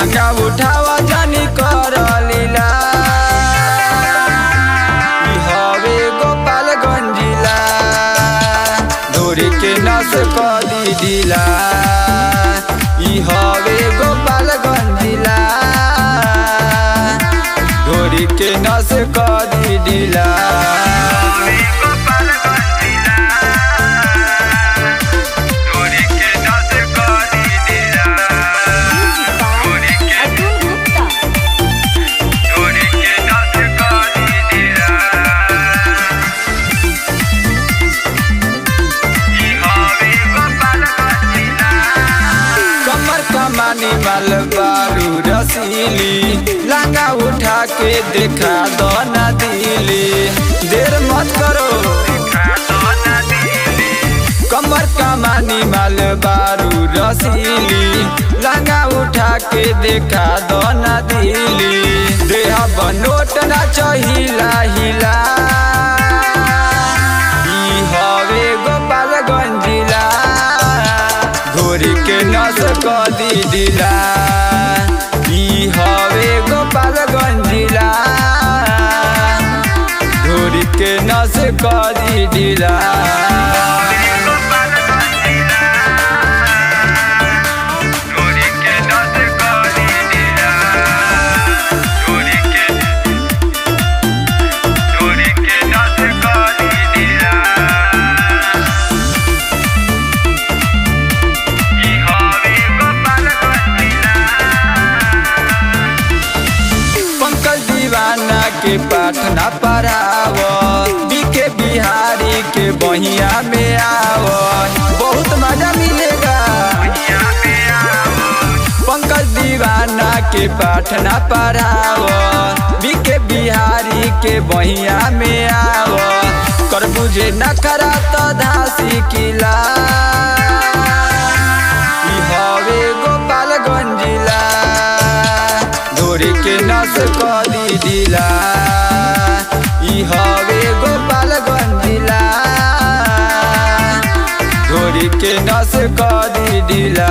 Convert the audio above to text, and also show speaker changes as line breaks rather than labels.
लहंगा उठावा जानी कर लीला। ई हवे गोपालगंज जिला, धोरी के नस कदी दिला। ई हवे गोपालगंज जिला, धोरी के नस कदी दिला। कमानी माल बारू रसीली, लहंगा उठा के देखा दो ना दिली। देर मत करो, कमर कमानी माल बारू रसीली, लहंगा उठा के देखा दो ना दिली। देहा बनोट ना चहिला हिला। ई हवे गोपालगंज जिला, धोरी के नस कदी दिला। ई हवे गोपालगंज जिला, धोरी के नस कदी दिला। के पाठ ना पढ़ाव, बीके बिहारी के बहिया में आव, बहुत मजा मिलेगा। पंकज दीवाना के पाठ ना पढ़ाव, बीके बिहारी के बहिया में आव। कर बुझे न करा तो धासी किला। ई हवे गोपालगंज जिला, धोरी के नस कदी दिला। ई हवे गोपालगंज जिला, धोरी के नस कदी दिला।